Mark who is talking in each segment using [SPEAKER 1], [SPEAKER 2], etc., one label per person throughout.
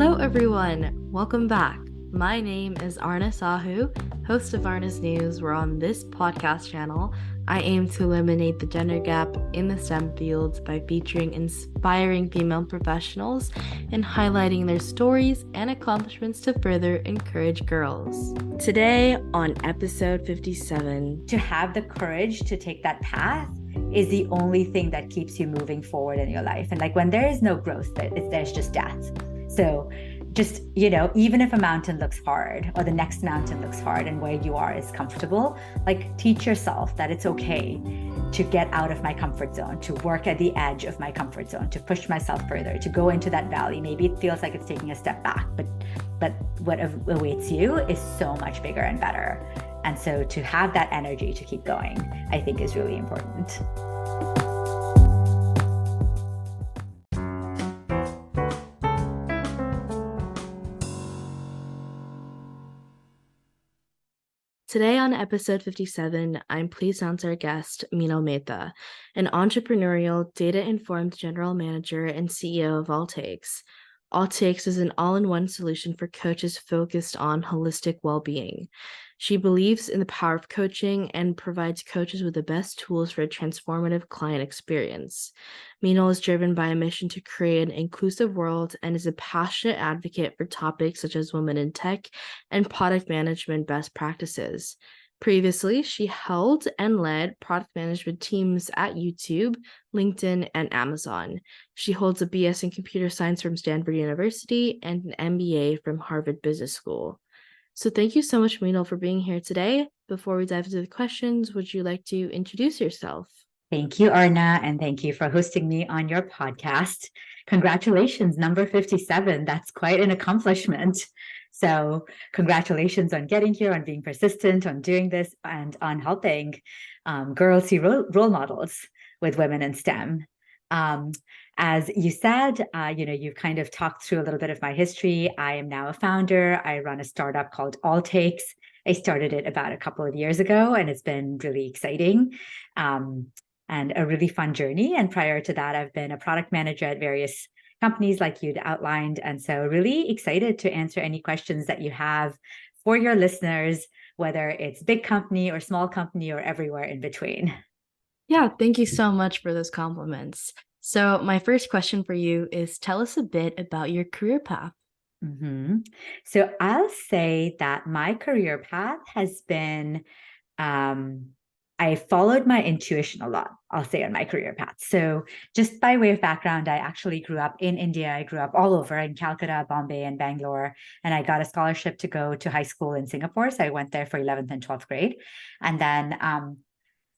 [SPEAKER 1] Hello, everyone. Welcome back. My name is Arna Sahu, host of Arna's News, where on this podcast channel, I aim to eliminate the gender gap in the STEM fields by featuring inspiring female professionals and highlighting their stories and accomplishments to further encourage girls. Today, on episode 57,
[SPEAKER 2] to have the courage to take that path is the only thing that keeps you moving forward in your life. And like when there is no growth, there's just death. So just, even if a mountain looks hard or the next mountain looks hard and where you are is comfortable, like teach yourself that it's okay to get out of my comfort zone, to work at the edge of my comfort zone, to push myself further, to go into that valley. Maybe it feels like it's taking a step back, but what awaits you is so much bigger and better. And so to have that energy to keep going, I think is really important.
[SPEAKER 1] Today on episode 57, I'm pleased to announce our guest, Minal Mehta, an entrepreneurial, data-informed general manager and CEO of AllTakes. AllTakes is an all-in-one solution for coaches focused on holistic well-being. She believes in the power of coaching and provides coaches with the best tools for a transformative client experience. Minal is driven by a mission to create an inclusive world and is a passionate advocate for topics such as women in tech and product management best practices. Previously, she held and led product management teams at YouTube, LinkedIn, and Amazon. She holds a BS in computer science from Stanford University and an MBA from Harvard Business School. So thank you so much, Minal, for being here today. Before we dive into the questions, would you like to introduce yourself?
[SPEAKER 2] Thank you, Arna, and thank you for hosting me on your podcast. Congratulations, number 57. That's quite an accomplishment. So congratulations on getting here, on being persistent, on doing this, and on helping girls see role models with women in STEM. As you said, you've kind of talked through a little bit of my history. I am now a founder. I run a startup called AllTakes. I started it about a couple of years ago, and it's been really exciting and a really fun journey. And prior to that, I've been a product manager at various companies like you'd outlined. And so really excited to answer any questions that you have for your listeners, whether it's big company or small company or everywhere in between.
[SPEAKER 1] Yeah, thank you so much for those compliments. So my first question for you is, tell us a bit about your career path.
[SPEAKER 2] So I'll say that my career path has been, I followed my intuition a lot, I'll say, on my career path. So just by way of background, I actually grew up in India. I grew up all over in Calcutta, Bombay, and Bangalore. And I got a scholarship to go to high school in Singapore. So I went there for 11th and 12th grade. And then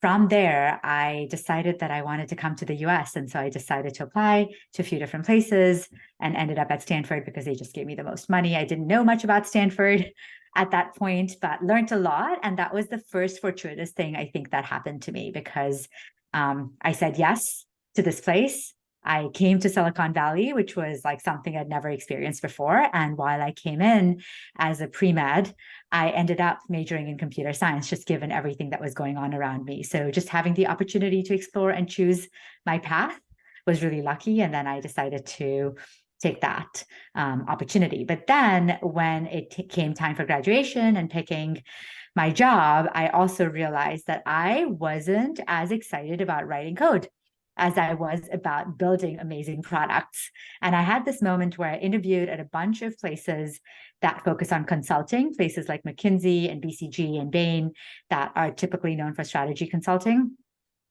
[SPEAKER 2] from there, I decided that I wanted to come to the US. And so I decided to apply to a few different places and ended up at Stanford because they just gave me the most money. I didn't know much about Stanford at that point, but learned a lot. And that was the first fortuitous thing I think that happened to me because I said yes to this place. I came to Silicon Valley, which was like something I'd never experienced before. And while I came in as a pre-med, I ended up majoring in computer science, just given everything that was going on around me. So just having the opportunity to explore and choose my path was really lucky. And then I decided to take that opportunity. But then when it came time for graduation and picking my job, I also realized that I wasn't as excited about writing code as I was about building amazing products. And I had this moment where I interviewed at a bunch of places that focus on consulting, places like McKinsey and BCG and Bain that are typically known for strategy consulting.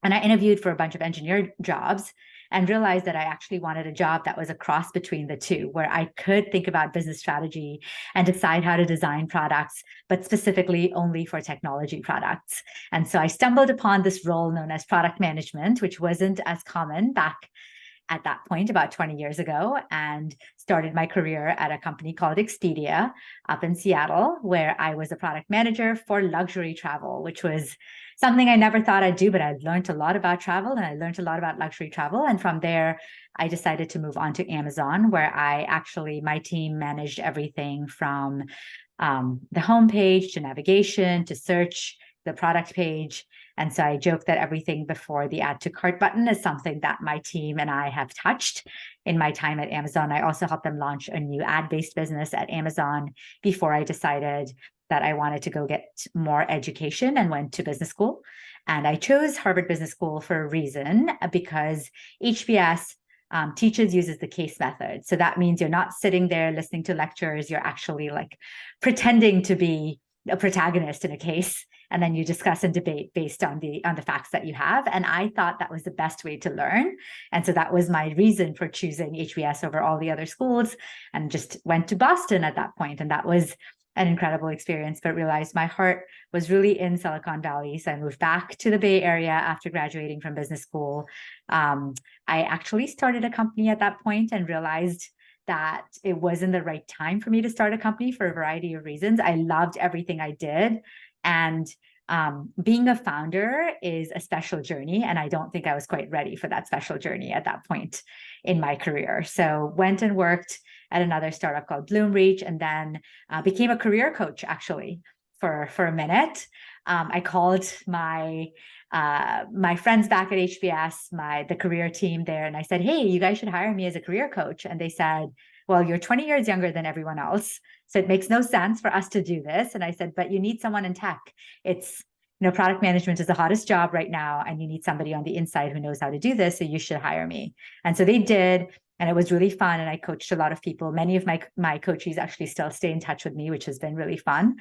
[SPEAKER 2] And I interviewed for a bunch of engineer jobs and realized that I actually wanted a job that was a cross between the two, where I could think about business strategy and decide how to design products, but specifically only for technology products. And so I stumbled upon this role known as product management, which wasn't as common back at that point about 20 years ago, and started my career at a company called Expedia up in Seattle, where I was a product manager for luxury travel, which was something I never thought I'd do, but I learned a lot about travel and I learned a lot about luxury travel. And from there, I decided to move on to Amazon, where my team managed everything from the homepage to navigation to search, the product page, And so I joke that everything before the add to cart button is something that my team and I have touched in my time at Amazon. I also helped them launch a new ad-based business at Amazon before I decided that I wanted to go get more education and went to business school. And I chose Harvard Business School for a reason, because HBS teaches uses the case method. So that means you're not sitting there listening to lectures, you're actually like pretending to be a protagonist in a case, and then you discuss and debate based on the facts that you have. And I thought that was the best way to learn. And so that was my reason for choosing HBS over all the other schools, and just went to Boston at that point. And that was an incredible experience, but realized my heart was really in Silicon Valley. So I moved back to the Bay Area after graduating from business school. I actually started a company at that point and realized that it wasn't the right time for me to start a company for a variety of reasons. I loved everything I did. And being a founder is a special journey. And I don't think I was quite ready for that special journey at that point in my career. So went and worked at another startup called Bloomreach, and then became a career coach actually for a minute. I called my friends back at HBS, the career team there, and I said, "Hey, you guys should hire me as a career coach." And they said, "Well, you're 20 years younger than everyone else, so it makes no sense for us to do this." And I said, "But you need someone in tech. It's, product management is the hottest job right now, and you need somebody on the inside who knows how to do this, so you should hire me." And so they did. And it was really fun. And I coached a lot of people. Many of my coaches actually still stay in touch with me, which has been really fun.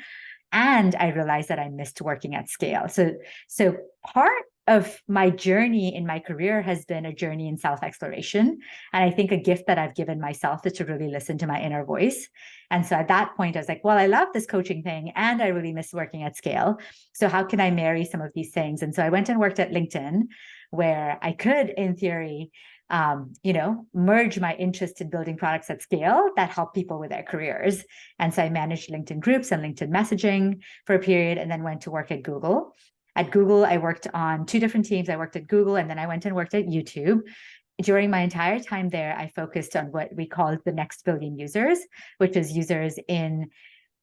[SPEAKER 2] And I realized that I missed working at scale. So part of my journey in my career has been a journey in self-exploration. And I think a gift that I've given myself is to really listen to my inner voice. And so at that point, I was like, well, I love this coaching thing and I really miss working at scale. So how can I marry some of these things? And so I went and worked at LinkedIn, where I could, in theory, merge my interest in building products at scale that help people with their careers. And so I managed LinkedIn groups and LinkedIn messaging for a period, and then went to work at Google. At Google, I worked on 2 different teams. I worked at Google, and then I went and worked at YouTube. During my entire time there, I focused on what we called the next billion users, which is users in,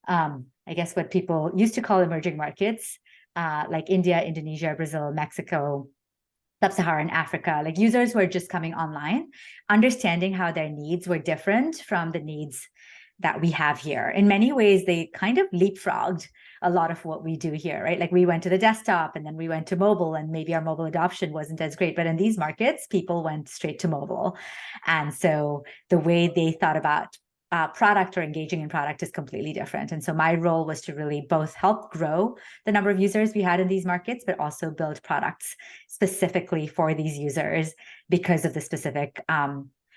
[SPEAKER 2] I guess, what people used to call emerging markets, like India, Indonesia, Brazil, Mexico, Sub-Saharan Africa, like users who are just coming online, understanding how their needs were different from the needs that we have here. In many ways, they kind of leapfrogged a lot of what we do here, right? Like we went to the desktop and then we went to mobile, and maybe our mobile adoption wasn't as great, but in these markets, people went straight to mobile. And so the way they thought about product or engaging in product is completely different. And so my role was to really both help grow the number of users we had in these markets, but also build products specifically for these users because of the specific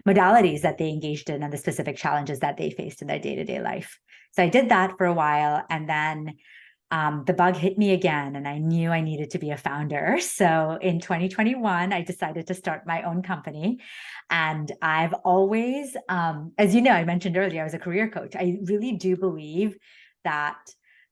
[SPEAKER 2] modalities that they engaged in and the specific challenges that they faced in their day-to-day life. So I did that for a while, and then the bug hit me again, and I knew I needed to be a founder. So in 2021, I decided to start my own company. And I've always, as you know, I mentioned earlier, I was a career coach. I really do believe that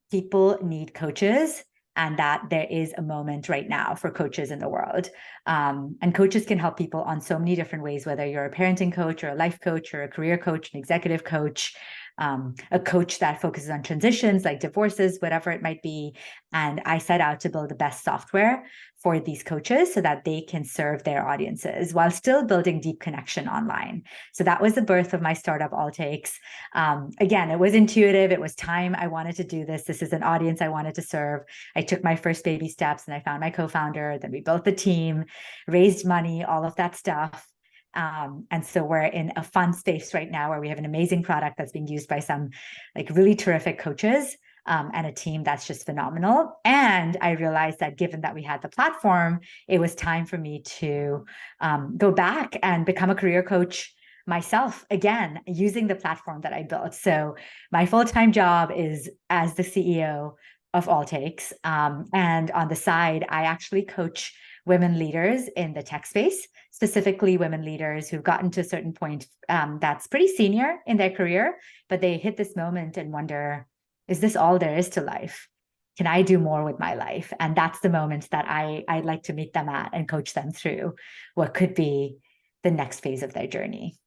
[SPEAKER 2] people need coaches, and that there is a moment right now for coaches in the world. And coaches can help people on so many different ways, whether you're a parenting coach or a life coach or a career coach, an executive coach, a coach that focuses on transitions like divorces, whatever it might be. And I set out to build the best software for these coaches so that they can serve their audiences while still building deep connection online. So that was the birth of my startup, AllTakes. Again, it was intuitive. It was time. I wanted to do this. This is an audience I wanted to serve. I took my first baby steps, and I found my co-founder. Then we built the team, raised money, all of that stuff. And so we're in a fun space right now where we have an amazing product that's being used by some like really terrific coaches, and a team that's just phenomenal. And I realized that given that we had the platform, it was time for me to go back and become a career coach myself again, using the platform that I built. So my full-time job is as the CEO of AllTakes. And on the side, I actually coach women leaders in the tech space, specifically women leaders who've gotten to a certain point that's pretty senior in their career, but they hit this moment and wonder, is this all there is to life? Can I do more with my life? And that's the moment that I'd like to meet them at and coach them through what could be the next phase of their journey.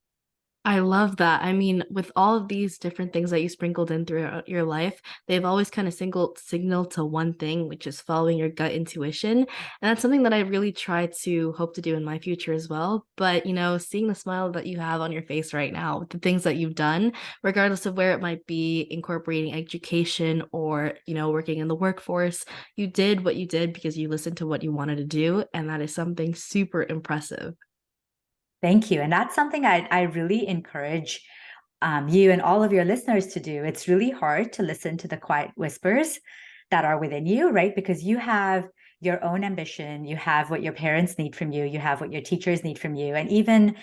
[SPEAKER 1] I love that. I mean, with all of these different things that you sprinkled in throughout your life, they've always kind of singled signal to one thing, which is following your gut intuition. And that's something that I really try to hope to do in my future as well. But, seeing the smile that you have on your face right now, with the things that you've done, regardless of where it might be, incorporating education or, working in the workforce, you did what you did because you listened to what you wanted to do. And that is something super impressive.
[SPEAKER 2] Thank you. And that's something I really encourage you and all of your listeners to do. It's really hard to listen to the quiet whispers that are within you, right? Because you have your own ambition, you have what your parents need from you, you have what your teachers need from you. And even,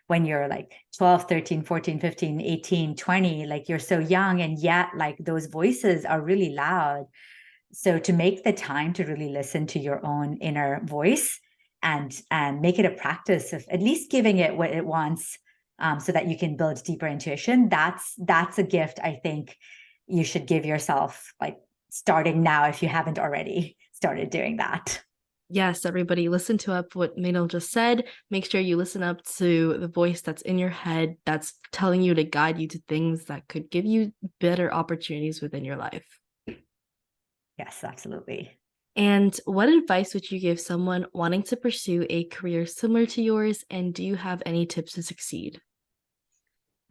[SPEAKER 2] when you're like 12, 13, 14, 15, 18, 20, like you're so young, and yet like those voices are really loud. So to make the time to really listen to your own inner voice and make it a practice of at least giving it what it wants, so that you can build deeper intuition, that's a gift I think you should give yourself, like starting now if you haven't already started doing that.
[SPEAKER 1] Yes, everybody, listen to up what Minal just said. Make sure you listen up to the voice that's in your head that's telling you to guide you to things that could give you better opportunities within your life.
[SPEAKER 2] Yes, absolutely.
[SPEAKER 1] And what advice would you give someone wanting to pursue a career similar to yours? And do you have any tips to succeed?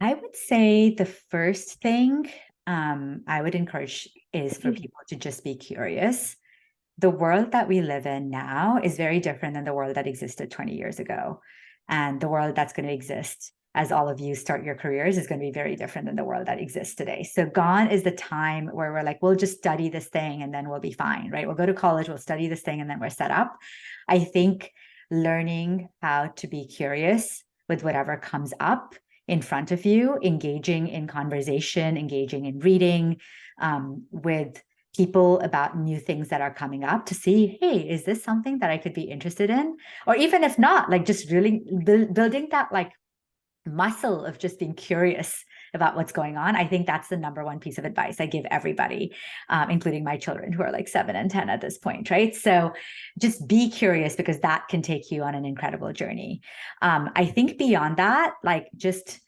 [SPEAKER 2] I would say the first thing I would encourage is for people to just be curious. The world that we live in now is very different than the world that existed 20 years ago. And the world that's going to exist as all of you start your careers is going to be very different than the world that exists today. So gone is the time where we're like, we'll just study this thing and then we'll be fine, right? We'll go to college, we'll study this thing and then we're set up. I think learning how to be curious with whatever comes up in front of you, engaging in conversation, engaging in reading, with people about new things that are coming up to see, hey, is this something that I could be interested in? Or even if not, like just really building that like muscle of just being curious about what's going on. I think that's the number one piece of advice I give everybody, including my children who are like 7 and 10 at this point, right? So just be curious because that can take you on an incredible journey. I think beyond that, like just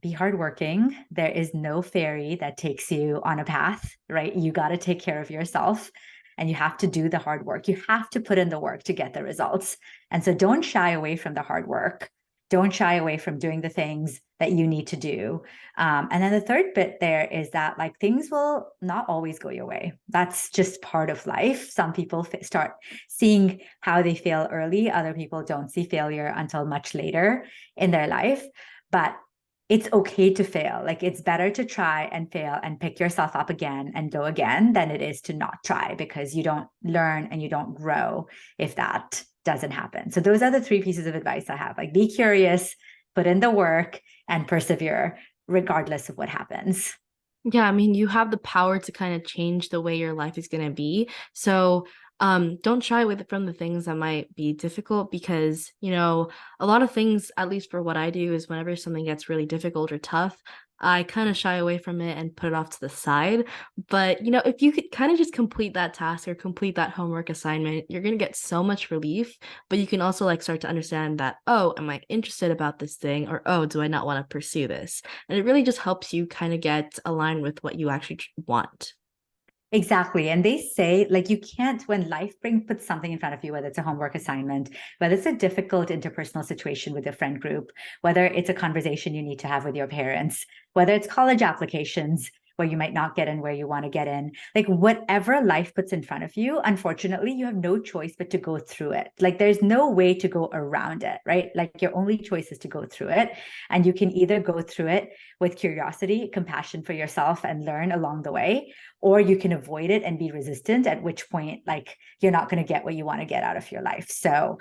[SPEAKER 2] be hardworking. There is no fairy that takes you on a path, right? You got to take care of yourself and you have to do the hard work. You have to put in the work to get the results. And so don't shy away from the hard work. Don't shy away from doing the things that you need to do. And then the third bit there is that like things will not always go your way. That's just part of life. Some people start seeing how they fail early. Other people don't see failure until much later in their life. But it's okay to fail. Like it's better to try and fail and pick yourself up again and go again than it is to not try, because you don't learn and you don't grow if that doesn't happen. So those are the 3 pieces of advice I have. Like be curious, put in the work, and persevere regardless of what happens.
[SPEAKER 1] Yeah, I mean, you have the power to kind of change the way your life is going to be. So, don't shy away from the things that might be difficult because, a lot of things, at least for what I do, is whenever something gets really difficult or tough, I kind of shy away from it and put it off to the side. But, if you could kind of just complete that task or complete that homework assignment, you're going to get so much relief. But you can also like start to understand that, oh, am I interested about this thing? Or, oh, do I not want to pursue this? And it really just helps you kind of get aligned with what you actually want.
[SPEAKER 2] Exactly. And they say, like, you can't, when puts something in front of you, whether it's a homework assignment, whether it's a difficult interpersonal situation with a friend group, whether it's a conversation you need to have with your parents, whether it's college applications where you might not get in where you want to get in, like whatever life puts in front of you, unfortunately, you have no choice but to go through it. Like, there's no way to go around it, right? Like, your only choice is to go through it. And you can either go through it with curiosity, compassion for yourself, and learn along the way, or you can avoid it and be resistant, at which point like you're not going to get what you want to get out of your life. So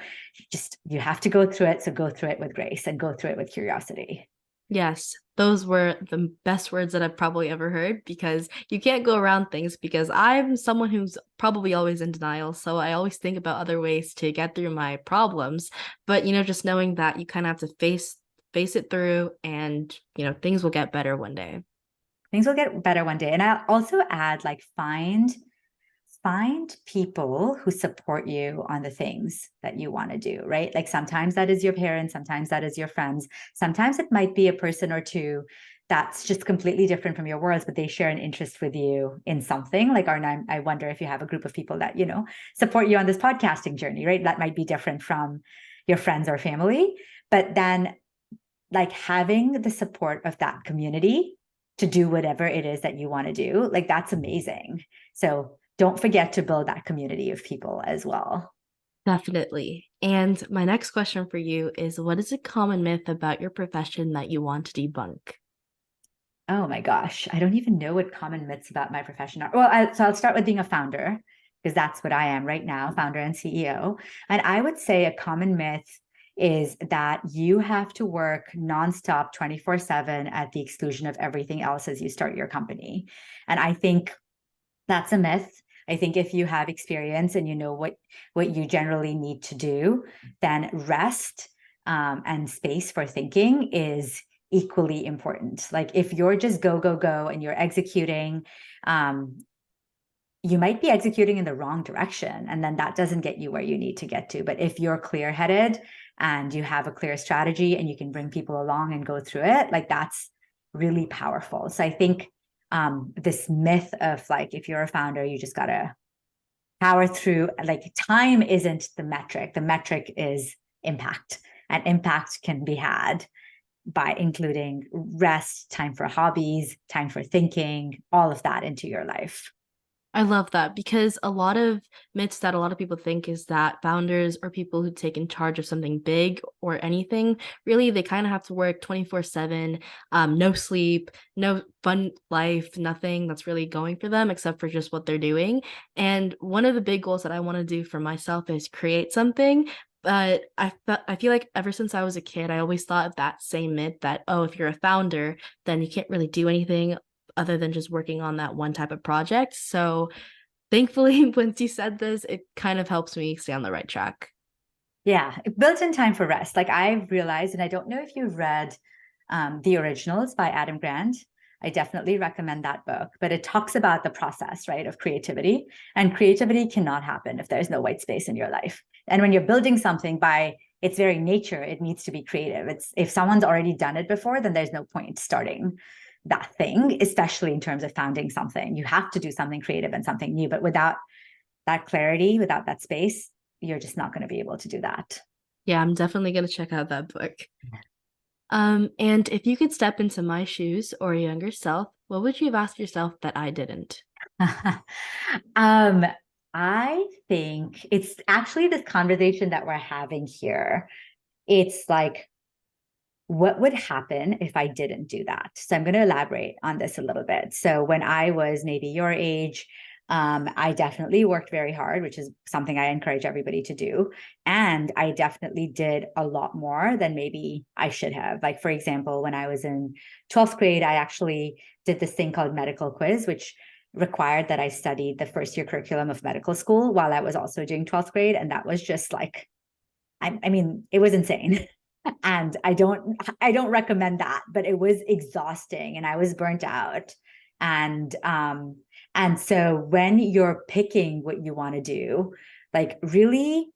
[SPEAKER 2] you have to go through it. So go through it with grace and go through it with curiosity.
[SPEAKER 1] Yes, those were the best words that I've probably ever heard because you can't go around things because I'm someone who's probably always in denial. So I always think about other ways to get through my problems. But just knowing that you kind of have to face it through and things will get better one day.
[SPEAKER 2] Things will get better one day. And I'll also add like find people who support you on the things that you want to do, right? Like sometimes that is your parents, sometimes that is your friends, sometimes it might be a person or two that's just completely different from your worlds, but they share an interest with you in something. Like, Arna, I wonder if you have a group of people that, support you on this podcasting journey, right? That might be different from your friends or family. But then, like, having the support of that community to do whatever it is that you want to do, like, that's amazing. So don't forget to build that community of people as well.
[SPEAKER 1] Definitely. And my next question for you is, what is a common myth about your profession that you want to debunk?
[SPEAKER 2] Oh my gosh, I don't even know what common myths about my profession are. Well, so I'll start with being a founder, because that's what I am right now, founder and CEO. And I would say a common myth is that you have to work nonstop 24/7 at the exclusion of everything else as you start your company. And I think that's a myth. I think if you have experience and you know what you generally need to do, then rest and space for thinking is equally important. Like if you're just go, go, go and you're executing, you might be executing in the wrong direction. And then that doesn't get you where you need to get to. But if you're clear headed and you have a clear strategy and you can bring people along and go through it, like that's really powerful. So I think this myth of like, if you're a founder, you just got to power through, like time isn't the metric is impact, and impact can be had by including rest, time for hobbies, time for thinking, all of that into your life.
[SPEAKER 1] I love that because a lot of myths that a lot of people think is that founders or people who take in charge of something big or anything, really, they kind of have to work 24/7, no sleep, no fun life, nothing that's really going for them except for just what they're doing. And one of the big goals that I want to do for myself is create something. But I feel like ever since I was a kid, I always thought of that same myth that, oh, if you're a founder, then you can't really do anything other than just working on that one type of project. So thankfully, once you said this, it kind of helps me stay on the right track.
[SPEAKER 2] Yeah, built in time for rest. Like I've realized, and I don't know if you've read The Originals by Adam Grant. I definitely recommend that book, but it talks about the process, right, of creativity. And creativity cannot happen if there's no white space in your life. And when you're building something by its very nature, it needs to be creative. It's if someone's already done it before, then there's no point starting that thing, especially in terms of founding something. You have to do something creative and something new, but without that clarity, without that space, you're just not going to be able to do that.
[SPEAKER 1] Yeah, I'm definitely going to check out that book. And if you could step into my shoes or a younger self, what would you have asked yourself that I didn't?
[SPEAKER 2] um, I think it's actually this conversation that we're having here. It's like, what would happen if I didn't do that? So I'm going to elaborate on this a little bit. So when I was maybe your age, I definitely worked very hard, which is something I encourage everybody to do. And I definitely did a lot more than maybe I should have. Like, for example, when I was in 12th grade, I actually did this thing called medical quiz, which required that I studied the first year curriculum of medical school while I was also doing 12th grade. And that was just like, I mean, it was insane. And I don't recommend that, but it was exhausting and I was burnt out. And so when you're picking what you want to do, like really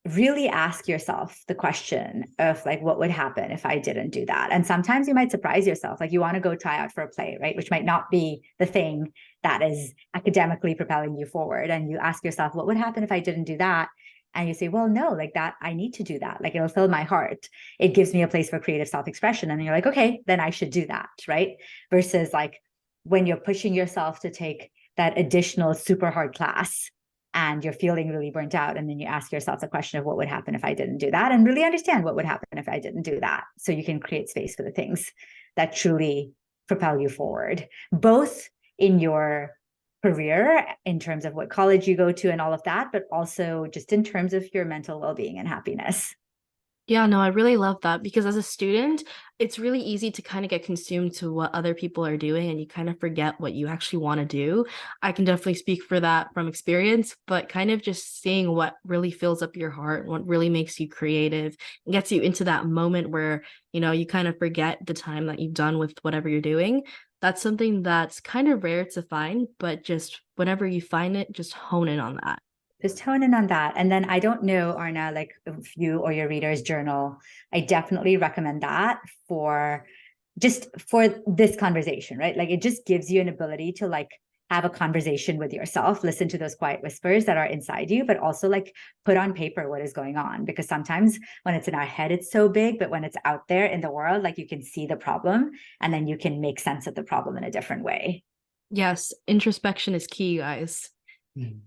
[SPEAKER 2] really ask yourself the question of like, what would happen if I didn't do that? And sometimes you might surprise yourself, like you want to go try out for a play, right? Which might not be the thing that is academically propelling you forward. And you ask yourself, what would happen if I didn't do that? And you say, well, no, like that, I need to do that. Like it'll fill my heart. It gives me a place for creative self-expression. And you're like, okay, then I should do that, right? Versus like when you're pushing yourself to take that additional super hard class and you're feeling really burnt out. And then you ask yourself the question of what would happen if I didn't do that, and really understand what would happen if I didn't do that. So you can create space for the things that truly propel you forward, both in your career, in terms of what college you go to and all of that, but also just in terms of your mental well-being and happiness.
[SPEAKER 1] Yeah, no, I really love that because as a student, it's really easy to kind of get consumed to what other people are doing and you kind of forget what you actually want to do. I can definitely speak for that from experience, but kind of just seeing what really fills up your heart, what really makes you creative and gets you into that moment where, you kind of forget the time that you've done with whatever you're doing. That's something that's kind of rare to find, but just whenever you find it, just hone in on that.
[SPEAKER 2] Just hone in on that. And then I don't know, Arna, like if you or your readers journal, I definitely recommend that for just for this conversation, right? Like it just gives you an ability to like have a conversation with yourself, listen to those quiet whispers that are inside you, but also like put on paper what is going on. Because sometimes when it's in our head, it's so big, but when it's out there in the world, like you can see the problem and then you can make sense of the problem in a different way.
[SPEAKER 1] Yes, introspection is key, guys.
[SPEAKER 2] Mm.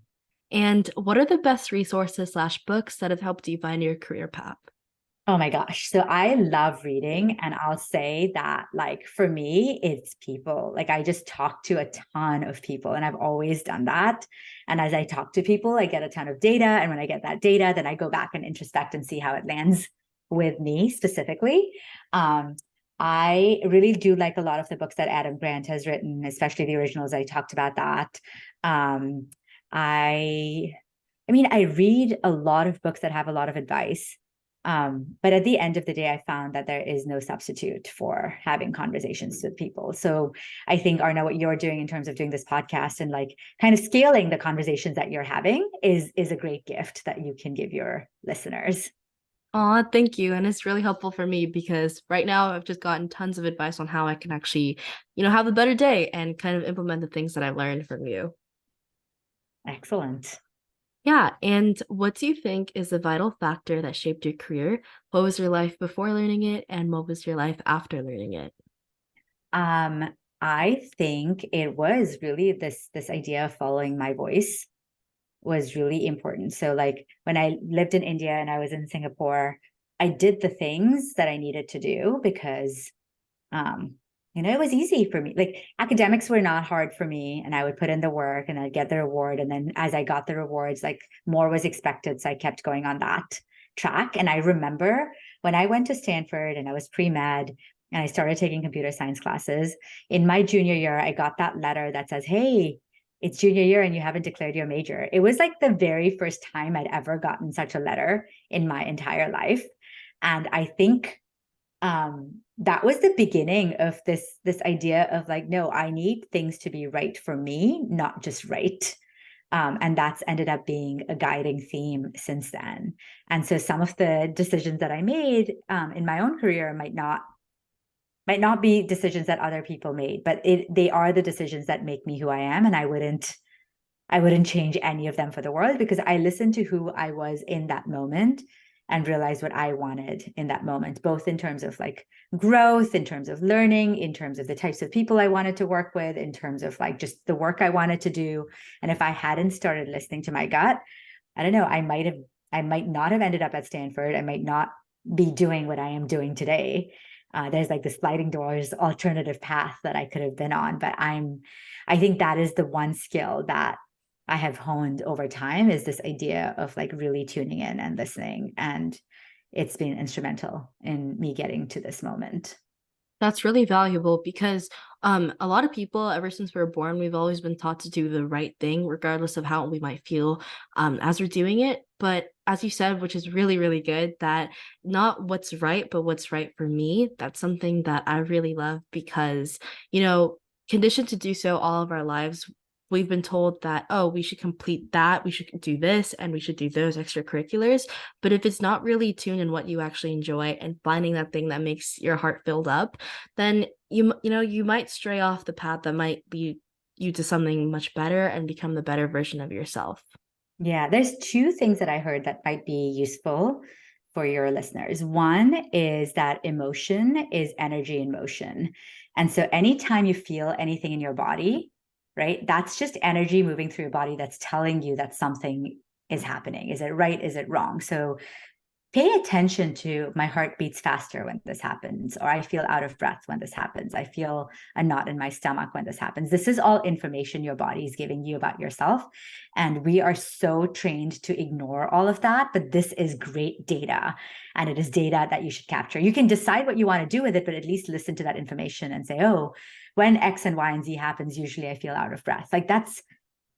[SPEAKER 1] And what are the best resources slash books that have helped you find your career path?
[SPEAKER 2] Oh my gosh. So I love reading, and I'll say that like for me, it's people. Like I just talk to a ton of people, and I've always done that. And as I talk to people, I get a ton of data. And when I get that data, then I go back and introspect and see how it lands with me specifically. Um, I really do like a lot of the books that Adam Grant has written, especially the originals. I talked about that. Um, I I mean, I read a lot of books that have a lot of advice, but at the end of the day, I found that there is no substitute for having conversations with people. So I think, Arna, what you're doing in terms of doing this podcast and like kind of scaling the conversations that you're having is a great gift that you can give your listeners.
[SPEAKER 1] Aw, thank you. And it's really helpful for me because right now I've just gotten tons of advice on how I can actually, have a better day and kind of implement the things that I've learned from you.
[SPEAKER 2] Excellent.
[SPEAKER 1] Yeah. And what do you think is the vital factor that shaped your career? What was your life before learning it? And what was your life after learning it?
[SPEAKER 2] Um, I think it was really this idea of following my voice was really important. So like when I lived in India and I was in Singapore, I did the things that I needed to do because um it was easy for me. Like academics were not hard for me, and I would put in the work and I'd get the reward, and then as I got the rewards, like more was expected, so I kept going on that track. And I remember when I went to Stanford and I was pre-med and I started taking computer science classes in my junior year, I got that letter that says, hey, it's junior year and you haven't declared your major. It was like the very first time I'd ever gotten such a letter in my entire life. And I think that was the beginning of this idea of like, no, I need things to be right for me, not just right. And that's ended up being a guiding theme since then. And so some of the decisions that I made in my own career might not be decisions that other people made, but they are the decisions that make me who I am. And I wouldn't change any of them for the world, because I listened to who I was in that moment and realized what I wanted in that moment, both in terms of like growth, in terms of learning, in terms of the types of people I wanted to work with, in terms of like just the work I wanted to do. And if I hadn't started listening to my gut, I don't know, I might not have ended up at Stanford. I might not be doing what I am doing today. There's like the sliding doors alternative path that I could have been on, but I think that is the one skill that I have honed over time, is this idea of like really tuning in and listening. And it's been instrumental in me getting to this moment.
[SPEAKER 1] That's really valuable because a lot of people, ever since we were born, we've always been taught to do the right thing, regardless of how we might feel as we're doing it. But as you said, which is really, really good, that not what's right, but what's right for me, that's something that I really love because, you know, conditioned to do so all of our lives, we've been told that, oh, we should complete that, we should do this, and we should do those extracurriculars. But if it's not really tuned in what you actually enjoy and finding that thing that makes your heart filled up, then you might stray off the path that might lead you to something much better and become the better version of yourself.
[SPEAKER 2] Yeah, there's two things that I heard that might be useful for your listeners. One is that emotion is energy in motion. And so anytime you feel anything in your body, right, that's just energy moving through your body that's telling you that something is happening. Is it right? Is it wrong? So pay attention to my heart beats faster when this happens, or I feel out of breath when this happens. I feel a knot in my stomach when this happens. This is all information your body is giving you about yourself. And we are so trained to ignore all of that, but this is great data. And it is data that you should capture. You can decide what you want to do with it, but at least listen to that information and say, oh, when X and Y and Z happens, usually I feel out of breath. Like that's,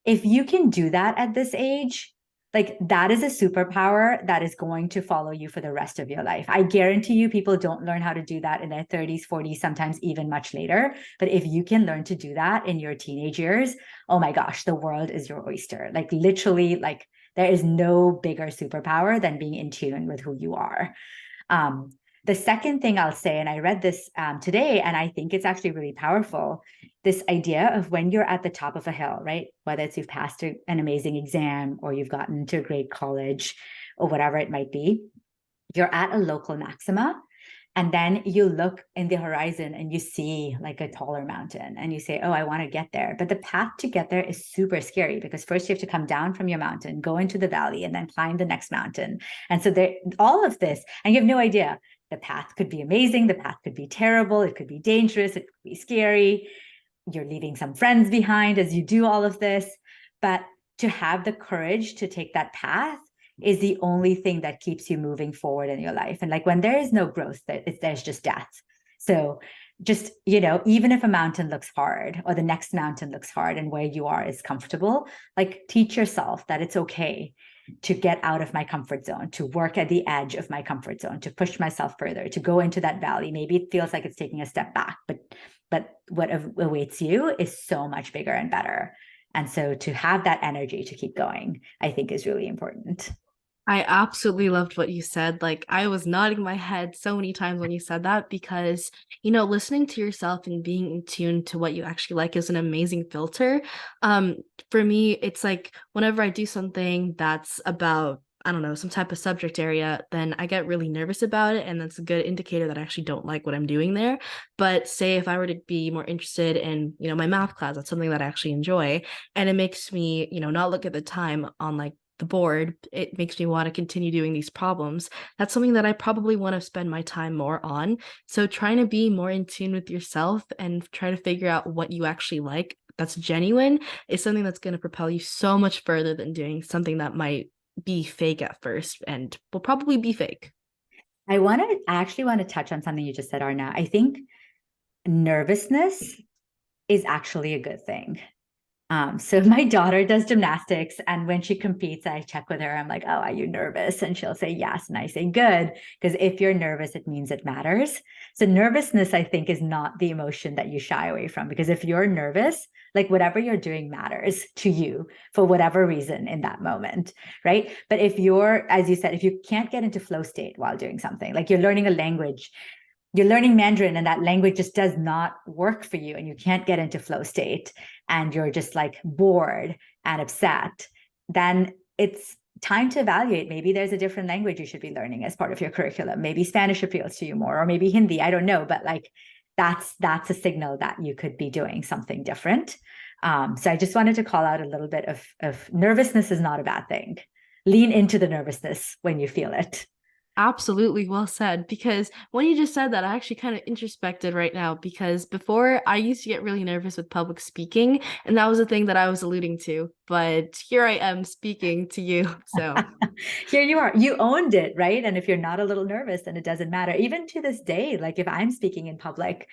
[SPEAKER 2] if you can do that at this age, like that is a superpower that is going to follow you for the rest of your life. I guarantee you people don't learn how to do that in their 30s, 40s, sometimes even much later. But if you can learn to do that in your teenage years, oh my gosh, the world is your oyster. Like literally, like there is no bigger superpower than being in tune with who you are. Um, the second thing I'll say, and I read this today, and I think it's actually really powerful, this idea of when you're at the top of a hill, right? Whether it's you've passed an amazing exam or you've gotten to a great college or whatever it might be, you're at a local maxima. And then you look in the horizon and you see like a taller mountain and you say, oh, I want to get there. But the path to get there is super scary because first you have to come down from your mountain, go into the valley, and then climb the next mountain. And so there, all of this, and you have no idea. The path could be amazing. The path could be terrible. It could be dangerous. It could be scary. You're leaving some friends behind as you do all of this. But to have the courage to take that path is the only thing that keeps you moving forward in your life. And like when there is no growth, there's just death. So just, you know, even if a mountain looks hard or the next mountain looks hard and where you are is comfortable, like teach yourself that it's okay to get out of my comfort zone, to work at the edge of my comfort zone, to push myself further, to go into that valley. Maybe it feels like it's taking a step back, but what awaits you is so much bigger and better. And so to have that energy to keep going, I think is really important.
[SPEAKER 1] I absolutely loved what you said. Like, I was nodding my head so many times when you said that because, listening to yourself and being in tune to what you actually like is an amazing filter. Um, for me, it's like whenever I do something that's about, I don't know, some type of subject area, then I get really nervous about it. And that's a good indicator that I actually don't like what I'm doing there. But say if I were to be more interested in, my math class, that's something that I actually enjoy. And it makes me, not look at the time on like the board, it makes me want to continue doing these problems. That's something that I probably want to spend my time more on. So trying to be more in tune with yourself and try to figure out what you actually like that's genuine is something that's going to propel you so much further than doing something that might be fake at first and will probably be fake.
[SPEAKER 2] I actually want to touch on something you just said, Arna. I think nervousness is actually a good thing. So my daughter does gymnastics, and when she competes, I check with her. I'm like, "Oh, are you nervous?" And she'll say yes, and I say, "Good," because if you're nervous, it means it matters. So nervousness, I think, is not the emotion that you shy away from, because if you're nervous, like whatever you're doing matters to you for whatever reason in that moment, right? But if you're, as you said, if you can't get into flow state while doing something, like you're learning a language, you're learning Mandarin and that language just does not work for you and you can't get into flow state and you're just like bored and upset, then it's time to evaluate. Maybe there's a different language you should be learning as part of your curriculum. Maybe Spanish appeals to you more, or maybe Hindi. I don't know, but like that's a signal that you could be doing something different. So I just wanted to call out a little bit of nervousness is not a bad thing. Lean into the nervousness when you feel it.
[SPEAKER 1] Absolutely well said. Because when you just said that, I actually kind of introspected right now because before I used to get really nervous with public speaking, and that was the thing that I was alluding to. But here I am speaking to you. So
[SPEAKER 2] Here you are. You owned it, right? And if you're not a little nervous, then it doesn't matter. Even to this day, like if I'm speaking in public,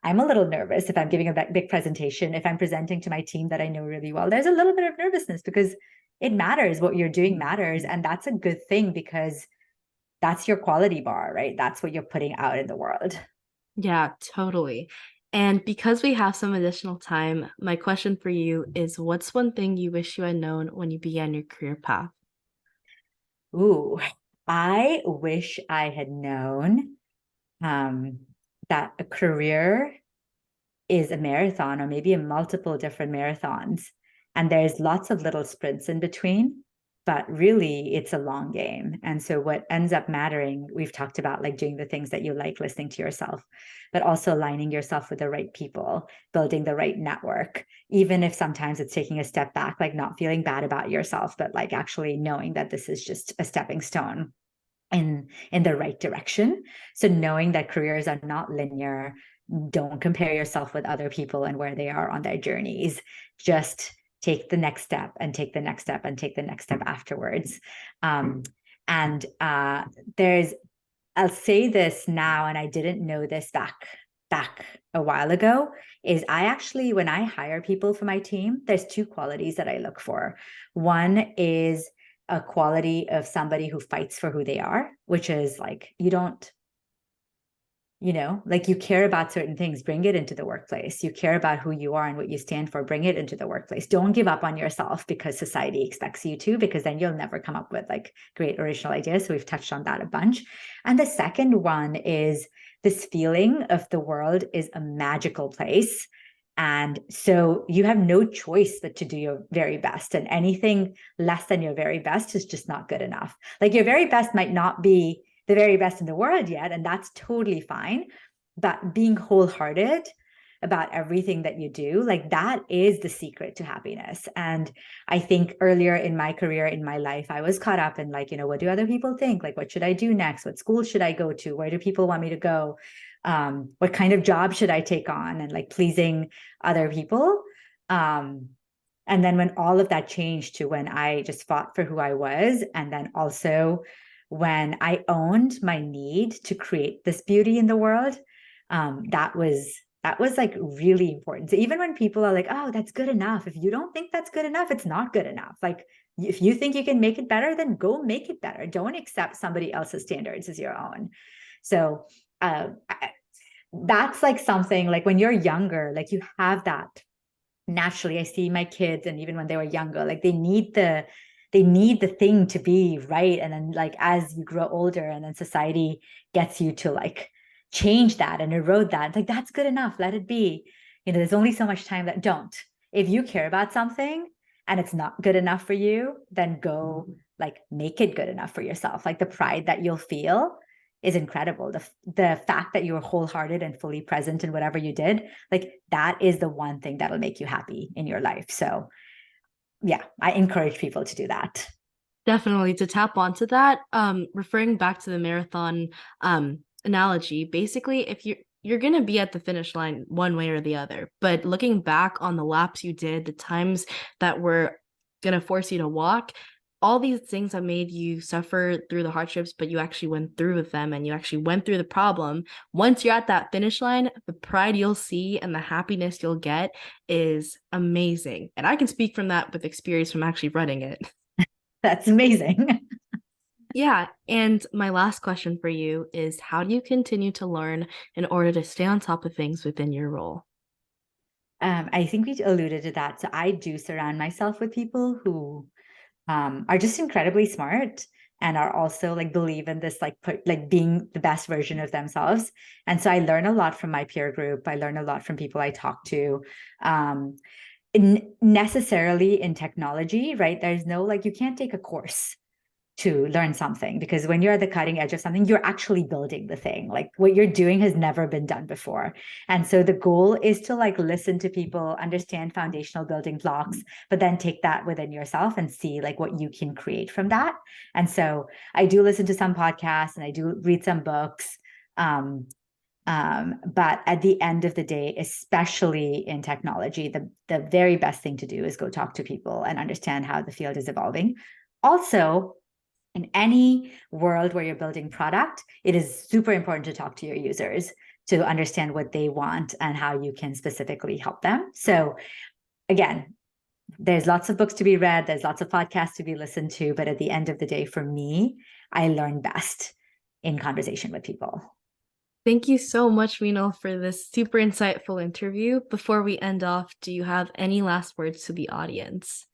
[SPEAKER 2] I'm a little nervous if I'm giving a big presentation, if I'm presenting to my team that I know really well. There's a little bit of nervousness because it matters. What you're doing matters. And that's a good thing because that's your quality bar, right? That's what you're putting out in the world.
[SPEAKER 1] yeah, totally. And because we have some additional time, my question for you is what's one thing you wish you had known when you began your career path?
[SPEAKER 2] Ooh, I wish I had known um, that a career is a marathon or maybe a multiple different marathons. And there's lots of little sprints in between, but really it's a long game. And so what ends up mattering, we've talked about like doing the things that you like, listening to yourself, but also aligning yourself with the right people, building the right network, even if sometimes it's taking a step back, like not feeling bad about yourself, but like actually knowing that this is just a stepping stone. in the right direction. So knowing that careers are not linear, don't compare yourself with other people and where they are on their journeys. Just take the next step and take the next step and take the next step afterwards. And there's, I'll say this now, and I didn't know this back a while ago, is I actually, when I hire people for my team, there's two qualities that I look for. One is a quality of somebody who fights for who they are, which is like, you don't, like you care about certain things, bring it into the workplace. You care about who you are and what you stand for, bring it into the workplace. Don't give up on yourself because society expects you to, because then you'll never come up with like great original ideas. So we've touched on that a bunch. And the second one is this feeling of the world is a magical place. And so you have no choice but to do your very best. And anything less than your very best is just not good enough. Like your very best might not be the very best in the world yet, and that's totally fine. But being wholehearted about everything that you do, like that is the secret to happiness. And I think earlier in my career, in my life, I was caught up in like, what do other people think? Like, what should I do next? What school should I go to? Where do people want me to go? What kind of job should I take on? And like pleasing other people. And then when all of that changed to when I just fought for who I was, and then also when I owned my need to create this beauty in the world, that was like really important. So even when people are like, oh, that's good enough, if you don't think that's good enough, it's not good enough. Like if you think you can make it better, then go make it better. Don't accept somebody else's standards as your own. So that's like something like when you're younger, like you have that naturally. I see my kids, and even when they were younger, like they need the thing to be right. And then like as you grow older and then society gets you to like change that and erode that, like that's good enough, let it be. There's only so much time. That don't, if you care about something and it's not good enough for you, then go like make it good enough for yourself. Like the pride that you'll feel is incredible. The fact that you were wholehearted and fully present in whatever you did, like that is the one thing that'll make you happy in your life. So yeah, I encourage people to do that.
[SPEAKER 1] Definitely, to tap onto that, referring back to the marathon analogy, basically if you're going to be at the finish line one way or the other, but looking back on the laps you did, the times that were going to force you to walk, all these things that made you suffer through the hardships, but you actually went through with them and you actually went through the problem. Once you're at that finish line, the pride you'll see and the happiness you'll get is amazing. And I can speak from that with experience from actually running it.
[SPEAKER 2] That's amazing.
[SPEAKER 1] Yeah. And my last question for you is, how do you continue to learn in order to stay on top of things within your role?
[SPEAKER 2] I think we alluded to that. So I do surround myself with people who are just incredibly smart and are also like believe in this like being the best version of themselves. And so I learn a lot from my peer group. I learn a lot from people I talk to. Necessarily in technology, right? There's no like, you can't take a course to learn something, because when you're at the cutting edge of something, you're actually building the thing. Like what you're doing has never been done before. And so the goal is to like listen to people, understand foundational building blocks, but then take that within yourself and see like what you can create from that. And so I do listen to some podcasts and I do read some books. But at the end of the day, especially in technology, the very best thing to do is go talk to people and understand how the field is evolving. Also, in any world where you're building product, it is super important to talk to your users to understand what they want and how you can specifically help them. So again, there's lots of books to be read, there's lots of podcasts to be listened to, but at the end of the day, for me, I learn best in conversation with people.
[SPEAKER 1] Thank you so much, Minal, for this super insightful interview. Before we end off, do you have any last words to the audience?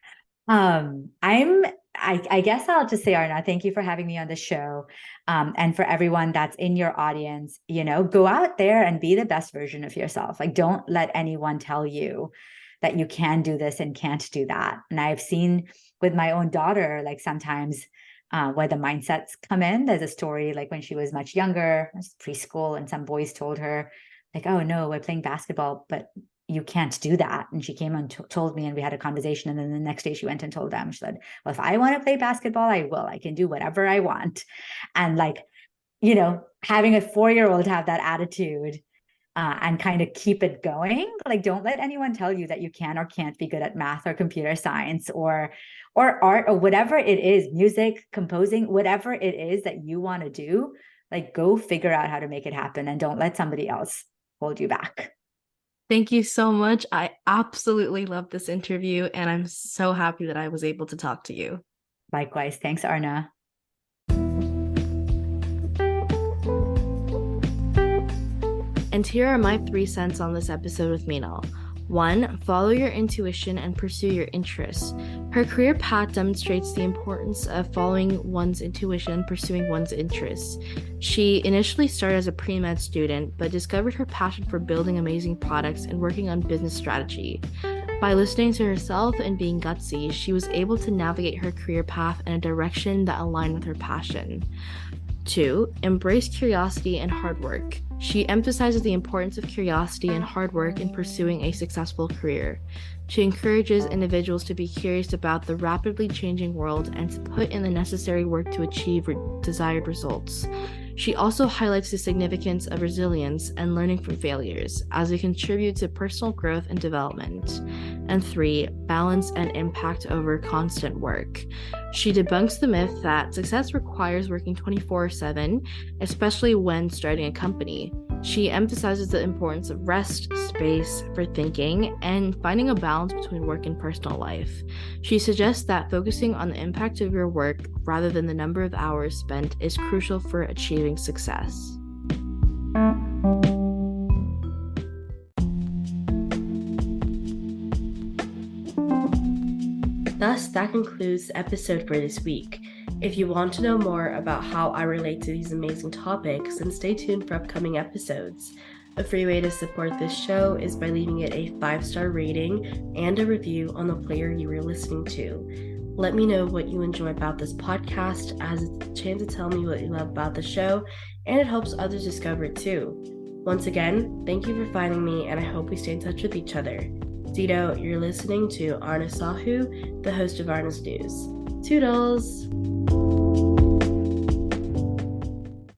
[SPEAKER 2] I guess I'll just say, Arna, thank you for having me on the show. And for everyone that's in your audience, go out there and be the best version of yourself. Like, don't let anyone tell you that you can do this and can't do that. And I've seen with my own daughter, like sometimes where the mindsets come in. There's a story like when she was much younger, preschool, and some boys told her, like, oh no, we're playing basketball, but you can't do that. And she came and told me, and we had a conversation. And then the next day she went and told them, she said, well, if I want to play basketball, I will. I can do whatever I want. And like, having a 4-year-old have that attitude and kind of keep it going. Like, don't let anyone tell you that you can or can't be good at math or computer science or art or whatever it is, music, composing, whatever it is that you want to do. Like, go figure out how to make it happen and don't let somebody else hold you back.
[SPEAKER 1] Thank you so much. I absolutely love this interview, and I'm so happy that I was able to talk to you.
[SPEAKER 2] Likewise. Thanks, Arna.
[SPEAKER 1] And here are my 3 cents on this episode with Minal. 1. Follow your intuition and pursue your interests. Her career path demonstrates the importance of following one's intuition and pursuing one's interests. She initially started as a pre-med student, but discovered her passion for building amazing products and working on business strategy. By listening to herself and being gutsy, she was able to navigate her career path in a direction that aligned with her passion. 2. Embrace curiosity and hard work. She emphasizes the importance of curiosity and hard work in pursuing a successful career. She encourages individuals to be curious about the rapidly changing world and to put in the necessary work to achieve desired results. She also highlights the significance of resilience and learning from failures as they contribute to personal growth and development. And 3, balance and impact over constant work. She debunks the myth that success requires working 24/7, especially when starting a company. She emphasizes the importance of rest, space for thinking, and finding a balance between work and personal life. She suggests that focusing on the impact of your work rather than the number of hours spent is crucial for achieving success. Thus, that concludes the episode for this week. If you want to know more about how I relate to these amazing topics, then stay tuned for upcoming episodes. A free way to support this show is by leaving it a 5-star rating and a review on the player you are listening to. Let me know what you enjoy about this podcast, as it's a chance to tell me what you love about the show, and it helps others discover it too. Once again, thank you for finding me, and I hope we stay in touch with each other. Zito, you're listening to Arna Sahu, the host of Arna's News. Toodles!